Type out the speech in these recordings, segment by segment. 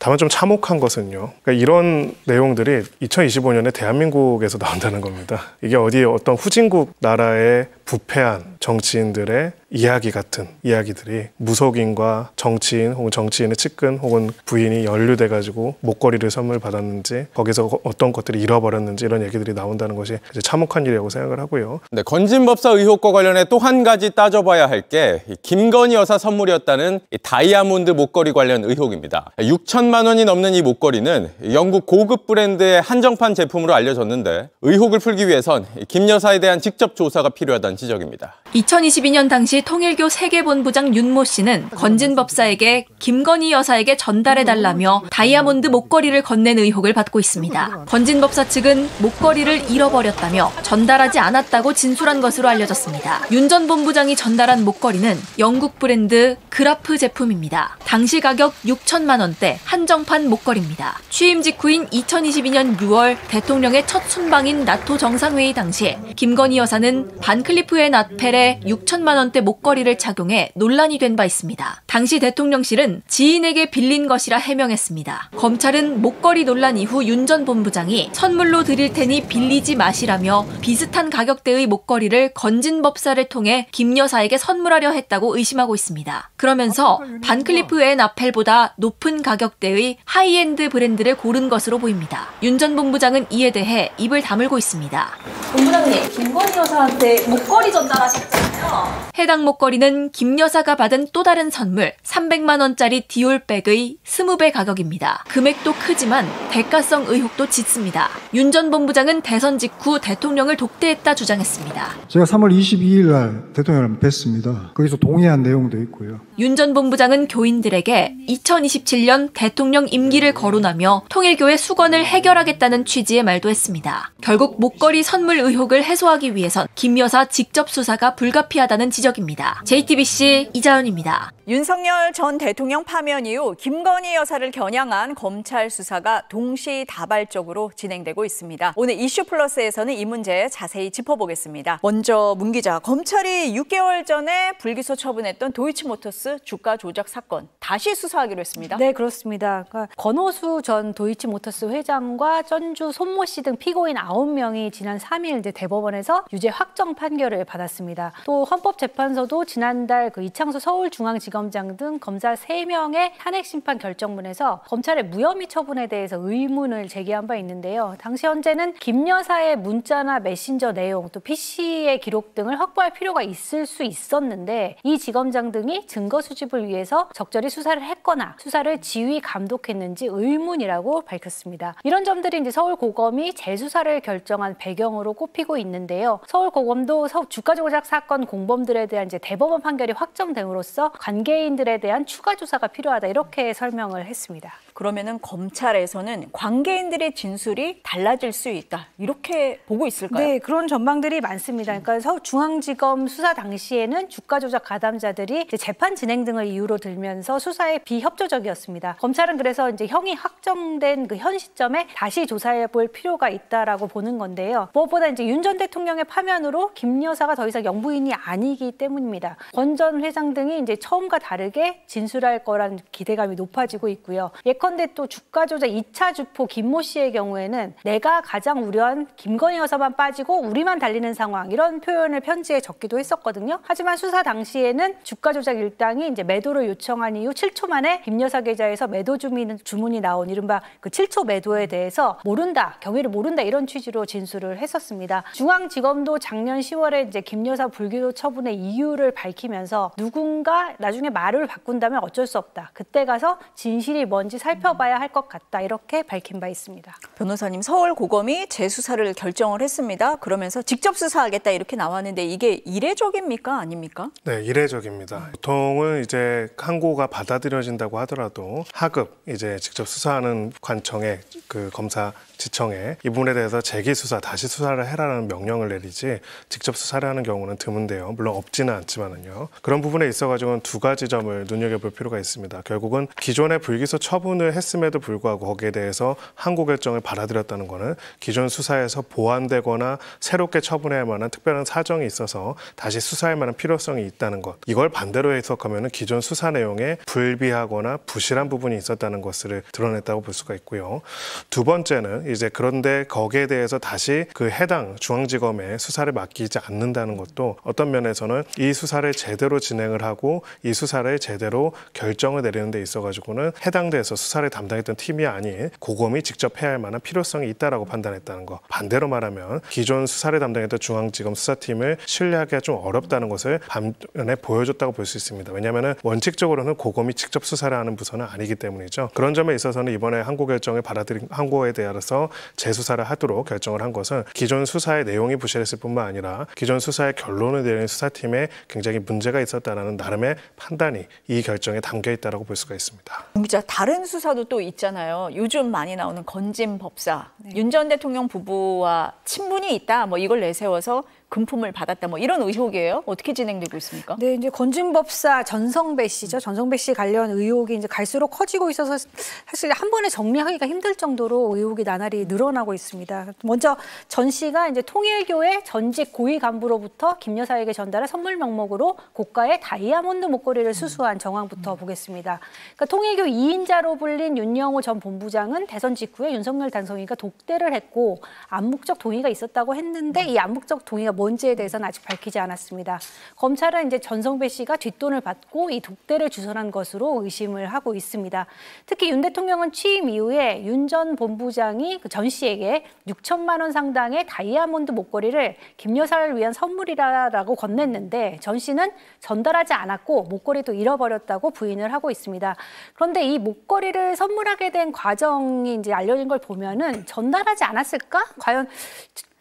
다만 좀 참혹한 것은요. 그러니까 이런 내용들이 2025년에 대한민국에서 나온다는 겁니다. 이게 어디 어떤 후진국 나라의 부패한 정치인들의 이야기 같은 이야기들이 무속인과 정치인 혹은 정치인의 측근 혹은 부인이 연루돼가지고 목걸이를 선물 받았는지 거기서 어떤 것들이 잃어버렸는지 이런 얘기들이 나온다는 것이 이제 참혹한 일이라고 생각을 하고요. 네, 건진법사 의혹과 관련해 또 한 가지 따져봐야 할 게 김건희 여사 선물이었다는 다이아몬드 목걸이 관련 의혹입니다. 6천만 원이 넘는 이 목걸이는 영국 고급 브랜드의 한정판 제품으로 알려졌는데 의혹을 풀기 위해선 김 여사에 대한 직접 조사가 필요하다는 지적입니다. 2022년 당시 통일교 세계본부장 윤모 씨는 건진법사에게 김건희 여사에게 전달해달라며 다이아몬드 목걸이를 건넨 의혹을 받고 있습니다. 건진법사 측은 목걸이를 잃어버렸다며 전달하지 않았다고 진술한 것으로 알려졌습니다. 윤 전 본부장이 전달한 목걸이는 영국 브랜드 그라프 제품입니다. 당시 가격 6천만 원대 한정판 목걸이입니다. 취임 직후인 2022년 6월 대통령의 첫 순방인 나토 정상회의 당시에 김건희 여사는 반클리프 앤 아펠의 6천만 원대 목걸이를 착용해 논란이 된 바 있습니다. 당시 대통령실은 지인에게 빌린 것이라 해명했습니다. 검찰은 목걸이 논란 이후 윤 전 본부장이 선물로 드릴 테니 빌리지 마시라며 비슷한 가격대의 목걸이를 건진법사를 통해 김 여사에게 선물하려 했다고 의심하고 있습니다. 그러면서 반클리프 앤 아펠보다 높은 가격대의 하이엔드 브랜드를 고른 것으로 보입니다. 윤 전 본부장은 이에 대해 입을 다물고 있습니다. 본부장님, 김건희 여사한테 목걸이 전달하셨잖아요. 해당 목걸이는 김 여사가 받은 또 다른 선물 300만 원짜리 디올백의 20배 가격입니다. 금액도 크지만 대가성 의혹도 짙습니다. 윤 전 본부장은 대선 직후 대통령을 독대했다 주장했습니다. 제가 3월 22일 날 대통령을 뵀습니다. 거기서 동의한 내용도 있고요. 윤 전 본부장은 교인들에게 2027년 대통령 임기를 거론하며 통일교의 수건을 해결하겠다는 취지의 말도 했습니다. 결국 목걸이 선물 의혹을 해소하기 위해선 김 여사 직접 수사가 불가피하다는 지적입니다. JTBC 이자연입니다. 윤석열 전 대통령 파면 이후 김건희 여사를 겨냥한 검찰 수사가 동시다발적으로 진행되고 있습니다. 오늘 이슈플러스에서는 이 문제 자세히 짚어보겠습니다. 먼저 문 기자, 검찰이 6개월 전에 불기소 처분했던 도이치모터스 주가 조작 사건 다시 수사하기로 했습니다. 네, 그렇습니다. 그러니까 권오수 전 도이치모터스 회장과 전주 손모 씨 등 피고인 9명이 지난 3일 이제 대법원에서 유죄 확정 판결을 받았습니다. 또 헌법재판소도 지난달 이창수 서울중앙지검장 등 검사 3명의 탄핵심판 결정문에서 검찰의 무혐의 처분에 대해서 의문을 제기한 바 있는데요. 당시 현재는 김 여사의 문자나 메신저 내용, 또 PC의 기록 등을 확보할 필요가 있을 수 있었는데 이 지검장 등이 증거 수집을 위해서 적절히 수사를 했거나 수사를 지휘 감독했는지 의문이라고 밝혔습니다. 이런 점들이 이제 서울고검이 재수사를 결정한 배경으로 꼽히고 있는데요. 서울고검도 주가 조작 사건 공범들에 대한 이제 대법원 판결이 확정됨으로써 관계인들에 대한 추가 조사가 필요하다 이렇게 설명을 했습니다. 그러면은 검찰에서는 관계인들의 진술이 달라질 수 있다 이렇게 보고 있을까요? 네, 그런 전망들이 많습니다. 그러니까 서울중앙지검 수사 당시에는 주가 조작 가담자들이 이제 재판 진행 등을 이유로 들면서 수사에 비협조적이었습니다. 검찰은 그래서 이제 형이 확정된 그 현 시점에 다시 조사해 볼 필요가 있다라고 보는 건데요. 무엇보다 이제 윤 전 대통령의 파면으로 김 여사가 더 이상 영부인이 아니기 때문입니다. 권 전 회장 등이 이제 처음과 다르게 진술할 거란 기대감이 높아지고 있고요. 예컨대 또 주가 조작 2차 주포 김모 씨의 경우에는 내가 가장 우려한 김건희 여사만 빠지고 우리만 달리는 상황 이런 표현을 편지에 적기도 했었거든요. 하지만 수사 당시에는 주가 조작 일당이 이제 매도를 요청한 이후 7초 만에 김 여사 계좌에서 매도 주문이 나온 이른바 그 7초 매도에 대해서 모른다, 경위를 모른다 이런 취지로 진술을 했었습니다. 중앙지검도 작년 10월에 이제 김 여사 불기소 처분의 이유를 밝히면서 누군가 나중에 말을 바꾼다면 어쩔 수 없다. 그때 가서 진실이 뭔지 살펴봐야 할 것 같다. 이렇게 밝힌 바 있습니다. 변호사님, 서울고검이 재수사를 결정을 했습니다. 그러면서 직접 수사하겠다 이렇게 나왔는데 이게 이례적입니까? 아닙니까? 네, 이례적입니다. 보통은 이제 항고가 받아들여진다고 하더라도 하급 이제 직접 수사하는 관청의 그 검사 지청에 이 부분에 대해서 재기 수사, 다시 수사를 해라는 명령을 내리지 직접 수사를 하는 경우는 드문데요. 물론 없지는 않지만은요. 그런 부분에 있어가지고는 두 가지 점을 눈여겨볼 필요가 있습니다. 결국은 기존의 불기소 처분을 신문을 했음에도 불구하고 거기에 대해서 항고 결정을 받아들였다는 것은 기존 수사에서 보완되거나 새롭게 처분해야 만한 특별한 사정이 있어서 다시 수사할 만한 필요성이 있다는 것. 이걸 반대로 해석하면 기존 수사 내용에 불비하거나 부실한 부분이 있었다는 것을 드러냈다고 볼 수가 있고요. 두 번째는 이제 그런데 거기에 대해서 다시 그 해당 중앙지검에 수사를 맡기지 않는다는 것도 어떤 면에서는 이 수사를 제대로 진행을 하고 이 수사를 제대로 결정을 내리는 데 있어가지고는 해당돼서 수사를 담당했던 팀이 아닌 고검이 직접 해야 할 만한 필요성이 있다라고 판단했다는 것. 반대로 말하면 기존 수사를 담당했던 중앙지검 수사팀을 신뢰하기가 좀 어렵다는 것을 반면에 보여줬다고 볼 수 있습니다. 왜냐하면 원칙적으로는 고검이 직접 수사를 하는 부서는 아니기 때문이죠. 그런 점에 있어서는 이번에 항고 결정을 받아들인 항고에 대해서 재수사를 하도록 결정을 한 것은 기존 수사의 내용이 부실했을 뿐만 아니라 기존 수사의 결론을 내린 수사팀에 굉장히 문제가 있었다는 나름의 판단이 이 결정에 담겨 있다고 볼 수가 있습니다. 기자, 다른 수사도 또 있잖아요. 요즘 많이 나오는 건진 법사, 윤 전 대통령 부부와 친분이 있다, 뭐 이걸 내세워서 금품을 받았다, 뭐 이런 의혹이에요. 어떻게 진행되고 있습니까? 네, 이제 건진법사 전성배 씨죠. 전성배 씨 관련 의혹이 이제 갈수록 커지고 있어서 사실 한 번에 정리하기가 힘들 정도로 의혹이 나날이 늘어나고 있습니다. 먼저 전 씨가 이제 통일교회 전직 고위 간부로부터 김 여사에게 전달한 선물 명목으로 고가의 다이아몬드 목걸이를 수수한 정황부터 보겠습니다. 그러니까 통일교 2인자로 불린 윤영호 전 본부장은 대선 직후에 윤석열 당선인과 독대를 했고 암묵적 동의가 있었다고 했는데 이 암묵적 동의가 뭔지에 대해서는 아직 밝히지 않았습니다. 검찰은 이제 전성배 씨가 뒷돈을 받고 이 독대를 주선한 것으로 의심을 하고 있습니다. 특히 윤 대통령은 취임 이후에 윤 전 본부장이 전 씨에게 6천만 원 상당의 다이아몬드 목걸이를 김 여사를 위한 선물이라고 건넸는데 전 씨는 전달하지 않았고 목걸이도 잃어버렸다고 부인을 하고 있습니다. 그런데 이 목걸이를 선물하게 된 과정이 이제 알려진 걸 보면은 전달하지 않았을까?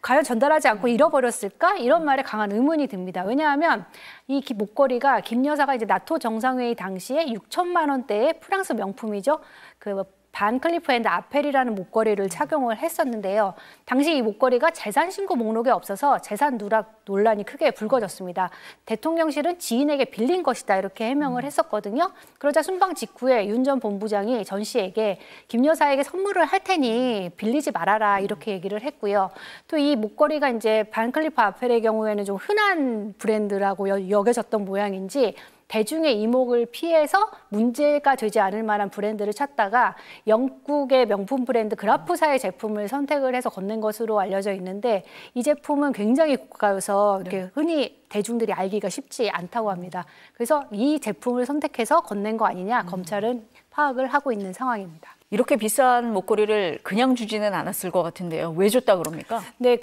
과연 전달하지 않고 잃어버렸을까? 이런 말에 강한 의문이 듭니다. 왜냐하면 이 목걸이가 김 여사가 이제 나토 정상회의 당시에 6천만 원대의 프랑스 명품이죠. 그 반 클리프 앤드 아펠이라는 목걸이를 착용을 했었는데요. 당시 이 목걸이가 재산 신고 목록에 없어서 재산 누락 논란이 크게 불거졌습니다. 대통령실은 지인에게 빌린 것이다 이렇게 해명을 했었거든요. 그러자 순방 직후에 윤 전 본부장이 전 씨에게 김 여사에게 선물을 할 테니 빌리지 말아라 이렇게 얘기를 했고요. 또 이 목걸이가 이제 반 클리프 아펠의 경우에는 좀 흔한 브랜드라고 여겨졌던 모양인지 대중의 이목을 피해서 문제가 되지 않을 만한 브랜드를 찾다가 영국의 명품 브랜드 그라프사의 제품을 선택을 해서 건넨 것으로 알려져 있는데 이 제품은 굉장히 고가여서 이렇게 흔히 대중들이 알기가 쉽지 않다고 합니다. 그래서 이 제품을 선택해서 건넨 거 아니냐 검찰은 파악을 하고 있는 상황입니다. 이렇게 비싼 목걸이를 그냥 주지는 않았을 것 같은데요. 왜 줬다 그럽니까? 네,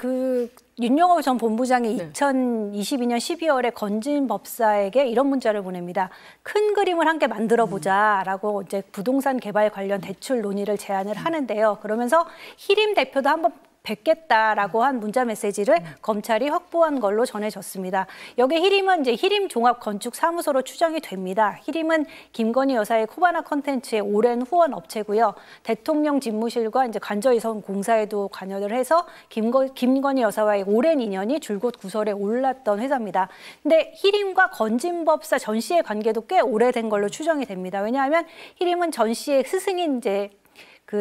윤영호 전 본부장이 2022년 12월에 건진 법사에게 이런 문자를 보냅니다. 큰 그림을 함께 만들어보자라고 이제 부동산 개발 관련 대출 논의를 제안을 하는데요. 그러면서 희림 대표도 한번 뵙겠다라고 한 문자 메시지를 검찰이 확보한 걸로 전해졌습니다. 여기 희림은 이제 희림 종합 건축 사무소로 추정이 됩니다. 희림은 김건희 여사의 코바나 컨텐츠의 오랜 후원 업체고요. 대통령 집무실과 이제 관저이선 공사에도 관여를 해서 김건희 여사와의 오랜 인연이 줄곧 구설에 올랐던 회사입니다. 근데 희림과 건진법사 전 씨의 관계도 꽤 오래된 걸로 추정이 됩니다. 왜냐하면 희림은 전 씨의 스승인 이제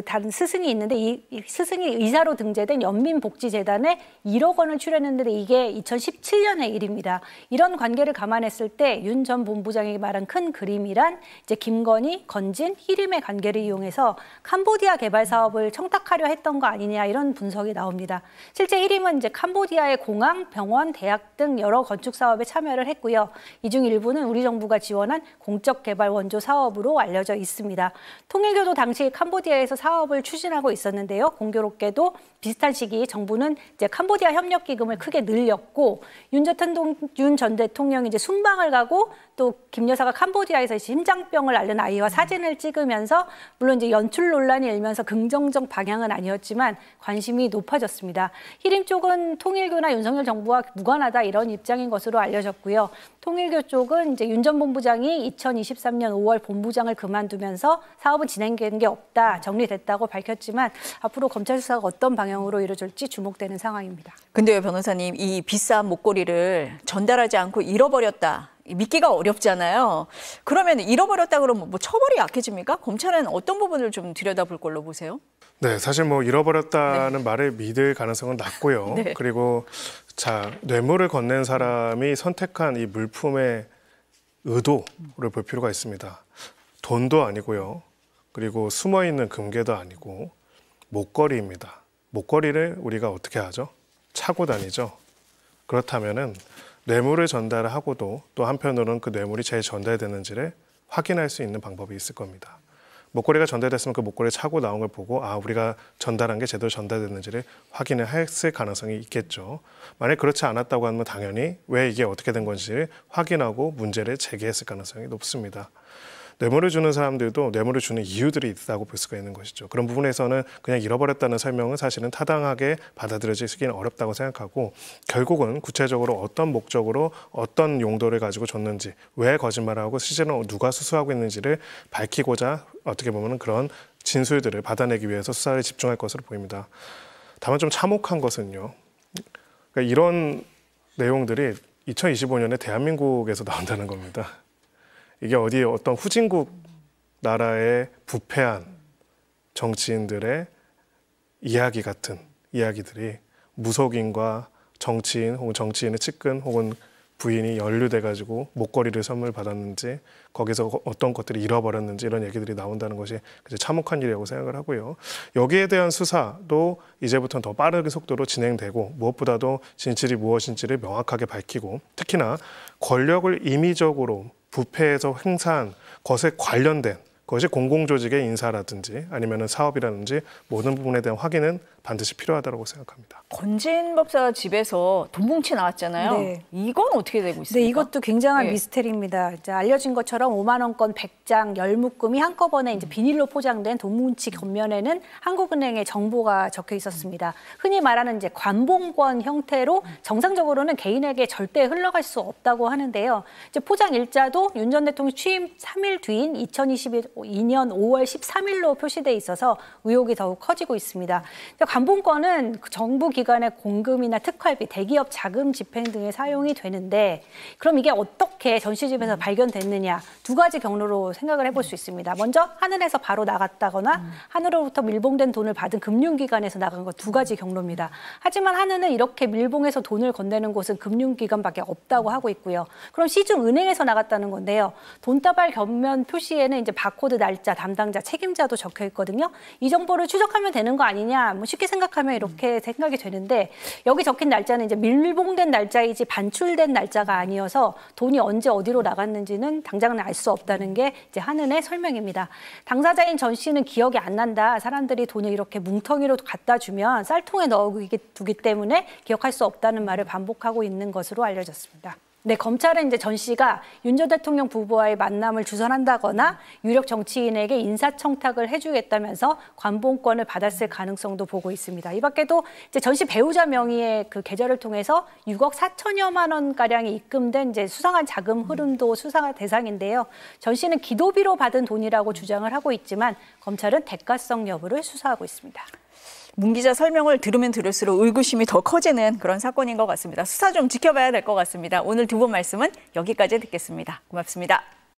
다른 스승이 있는데 이 스승이 의사로 등재된 연민복지재단에 1억 원을 출연했는데 이게 2017년의 일입니다. 이런 관계를 감안했을 때 윤 전 본부장이 말한 큰 그림이란 이제 김건희, 건진, 희림의 관계를 이용해서 캄보디아 개발 사업을 청탁하려 했던 거 아니냐 이런 분석이 나옵니다. 실제 희림은 이제 캄보디아의 공항, 병원, 대학 등 여러 건축 사업에 참여를 했고요. 이 중 일부는 우리 정부가 지원한 공적 개발 원조 사업으로 알려져 있습니다. 통일교도 당시 캄보디아에서 사업을 추진하고 있었는데요. 공교롭게도 비슷한 시기 정부는 이제 캄보디아 협력 기금을 크게 늘렸고 윤 전 대통령이 이제 순방을 가고 또 김 여사가 캄보디아에서 심장병을 앓는 아이와 사진을 찍으면서 물론 이제 연출 논란이 일면서 긍정적 방향은 아니었지만 관심이 높아졌습니다. 희림 쪽은 통일교나 윤석열 정부와 무관하다 이런 입장인 것으로 알려졌고요. 통일교 쪽은 이제 윤 전 본부장이 2023년 5월 본부장을 그만두면서 사업은 진행된 게 없다, 정리됐다고 밝혔지만 앞으로 검찰 수사가 어떤 방향으로 이루어질지 주목되는 상황입니다. 근데요, 변호사님, 이 비싼 목걸이를 전달하지 않고 잃어버렸다. 믿기가 어렵잖아요. 그러면 잃어버렸다 그러면 뭐 처벌이 약해집니까? 검찰은 어떤 부분을 좀 들여다볼 걸로 보세요? 네, 사실 뭐 잃어버렸다는 말을 믿을 가능성은 낮고요. 네. 그리고 자, 뇌물을 건넨 사람이 선택한 이 물품의 의도를 볼 필요가 있습니다. 돈도 아니고요. 그리고 숨어있는 금괴도 아니고 목걸이입니다. 목걸이를 우리가 어떻게 하죠? 차고 다니죠. 그렇다면은 뇌물을 전달하고도 또 한편으로는 그 뇌물이 잘 전달되는지를 확인할 수 있는 방법이 있을 겁니다. 목걸이가 전달됐으면 그 목걸이를 차고 나온 걸 보고 우리가 전달한 게 제대로 전달됐는지를 확인을 했을 가능성이 있겠죠. 만약 그렇지 않았다고 하면 당연히 왜 이게 어떻게 된 건지를 확인하고 문제를 제기했을 가능성이 높습니다. 뇌물을 주는 사람들도 뇌물을 주는 이유들이 있다고 볼 수가 있는 것이죠. 그런 부분에서는 그냥 잃어버렸다는 설명은 사실은 타당하게 받아들여지기는 어렵다고 생각하고 결국은 구체적으로 어떤 목적으로 어떤 용도를 가지고 줬는지 왜 거짓말을 하고 실제로 누가 수수하고 있는지를 밝히고자 어떻게 보면 그런 진술들을 받아내기 위해서 수사를 집중할 것으로 보입니다. 다만 좀 참혹한 것은요. 그러니까 이런 내용들이 2025년에 대한민국에서 나온다는 겁니다. 이게 어떤 후진국 나라의 부패한 정치인들의 이야기 같은 이야기들이 무속인과 정치인 혹은 정치인의 측근 혹은 부인이 연루돼가지고 목걸이를 선물 받았는지 거기서 어떤 것들이 잃어버렸는지 이런 얘기들이 나온다는 것이 참혹한 일이라고 생각을 하고요. 여기에 대한 수사도 이제부터는 더 빠르게 속도로 진행되고 무엇보다도 진실이 무엇인지를 명확하게 밝히고 특히나 권력을 임의적으로 부패해서 행사한 것에 관련된 그것이 공공조직의 인사라든지 아니면 사업이라든지 모든 부분에 대한 확인은 반드시 필요하다고 생각합니다. 건진 법사 집에서 돈 뭉치 나왔잖아요. 네. 이건 어떻게 되고 있습니까? 네, 이것도 굉장한 네. 미스테리입니다. 이제 알려진 것처럼 5만 원권 100장 10묶음이 한꺼번에 이제 비닐로 포장된 돈 뭉치 겉면에는 한국은행의 정보가 적혀 있었습니다. 흔히 말하는 이제 관봉권 형태로 정상적으로는 개인에게 절대 흘러갈 수 없다고 하는데요. 이제 포장 일자도 윤 전 대통령 취임 3일 뒤인 2022년 5월 13일로 표시돼 있어서 의혹이 더욱 커지고 있습니다. 관봉권은 정부 기관의 공금이나 특활비, 대기업 자금 집행 등에 사용이 되는데 그럼 이게 어떻게 전시집에서 발견됐느냐 두 가지 경로로 생각을 해볼 수 있습니다. 먼저 하늘에서 바로 나갔다거나 하늘로부터 밀봉된 돈을 받은 금융기관에서 나간 것 두 가지 경로입니다. 하지만 하늘은 이렇게 밀봉해서 돈을 건네는 곳은 금융기관밖에 없다고 하고 있고요. 그럼 시중 은행에서 나갔다는 건데요. 돈다발 겉면 표시에는 이제 바코드 날짜, 담당자, 책임자도 적혀 있거든요. 이 정보를 추적하면 되는 거 아니냐? 뭐 쉽게 생각하면 이렇게 생각이 되는데 여기 적힌 날짜는 이제 밀봉된 날짜이지 반출된 날짜가 아니어서 돈이 언제 어디로 나갔는지는 당장은 알 수 없다는 게 이제 한은의 설명입니다. 당사자인 전 씨는 기억이 안 난다. 사람들이 돈을 이렇게 뭉텅이로 갖다 주면 쌀통에 넣어두기 때문에 기억할 수 없다는 말을 반복하고 있는 것으로 알려졌습니다. 네, 검찰은 이제 전 씨가 윤 전 대통령 부부와의 만남을 주선한다거나 유력 정치인에게 인사청탁을 해주겠다면서 관봉권을 받았을 가능성도 보고 있습니다. 이 밖에도 이제 전 씨 배우자 명의의 그 계좌를 통해서 6억 4천여만 원 가량이 입금된 이제 수상한 자금 흐름도 수사 대상인데요. 전 씨는 기도비로 받은 돈이라고 주장을 하고 있지만 검찰은 대가성 여부를 수사하고 있습니다. 문 기자 설명을 들으면 들을수록 의구심이 더 커지는 그런 사건인 것 같습니다. 수사 좀 지켜봐야 될 것 같습니다. 오늘 두 분 말씀은 여기까지 듣겠습니다. 고맙습니다.